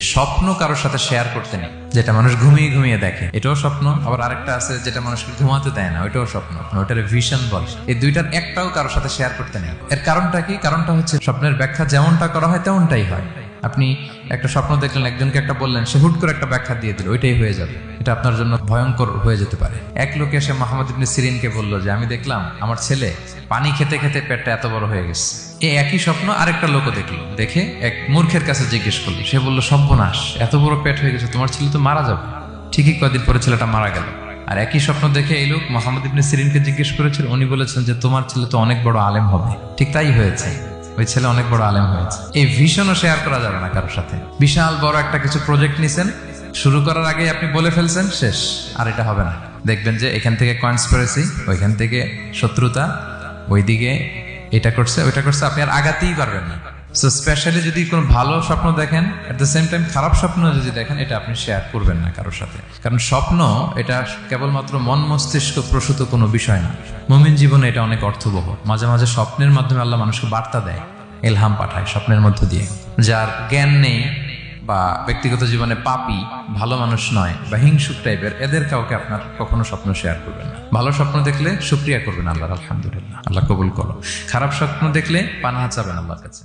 স্বপ্ন কারোর সাথে শেয়ার করতে নেই, যেটা মানুষ ঘুমিয়ে ঘুমিয়ে দেখে এটাও স্বপ্ন, আবার আরেকটা আছে যেটা মানুষকে ঘুমাতে দেয় না, ওইটাও স্বপ্ন, ওটার ভিশন বলে। এই দুইটার একটাও কারোর সাথে শেয়ার করতে নেই। এর কারণটা কি? কারণটা হচ্ছে স্বপ্নের ব্যাখ্যা যেমনটা করা হয় তেমনটাই হয়। আপনি একটা স্বপ্ন দেখলেন, একজনকে একটা বললেন, সে হুট করে একটা ব্যাখ্যা দিয়ে দিল, ওইটাই হয়ে যাবে। এটা আপনার জন্য ভয়ঙ্কর হয়ে যেতে পারে। এক লোক এসে মুহাম্মদ ইবনে সিরিনকে বলল যে আমি দেখলাম আমার ছেলে পানি খেতে খেতে পেটটা এত বড় হয়ে গেছে। এই একই স্বপ্ন আরেকটা লোকও দেখলো, দেখে এক মূর্খের কাছে জিজ্ঞেস করলো। সে বলল, সর্বনাশ, এত বড় পেট হয়ে গেছে, তোমার ছেলে তো মারা যাবে। ঠিকই কয়েকদিন পরে ছেলেটা মারা গেল। আর একই স্বপ্ন দেখে এই লোক মুহাম্মদ ইবনে সিরিনকে জিজ্ঞেস করেছিল, উনি বলেছেন যে তোমার ছেলে তো অনেক বড় আলেম হবে। ঠিক তাই হয়েছে, ওই ছেলে অনেক বড় আলেম হয়েছে। এই ভিশনও শেয়ার করা যাবে না কারোর সাথে। বিশাল বড় একটা কিছু প্রজেক্ট নিছেন, শুরু করার আগে আপনি বলে ফেলছেন, শেষ, আর এটা হবে না। দেখবেন যে এখান থেকে কনস্পিরেসি, ওইখান থেকে শত্রুতা, ওইদিকে এটা করছে ওইটা করছে, আপনি আর আগাতেই পারবেন না। সো স্পেশালি যদি কোনো ভালো স্বপ্ন দেখেন, এট দ্য সেম টাইম খারাপ স্বপ্ন যদি দেখেন, এটা আপনি শেয়ার করবেন না কারোর সাথে। কারণ স্বপ্ন এটা কেবলমাত্র মন মস্তিষ্ক প্রসূত কোনো বিষয় না। মুমিন জীবনে এটা অনেক অর্থবহ। মাঝে মাঝে স্বপ্নের মাধ্যমে আল্লাহ মানুষকে বার্তা দেয়, ইলহাম পাঠায় স্বপ্নের মধ্য দিয়ে। যার জ্ঞান নেই বা ব্যক্তিগত জীবনে পাপী, ভালো মানুষ নয় বা হিংসুক টাইপের, এদের কাউকে আপনার কখনো স্বপ্ন শেয়ার করবেন না। ভালো স্বপ্ন দেখলে শুকরিয়া করবেন আল্লাহর, আলহামদুলিল্লাহ, আল্লাহ কবুল করো। খারাপ স্বপ্ন দেখলে পানাহা চাবেন আল্লাহর কাছে।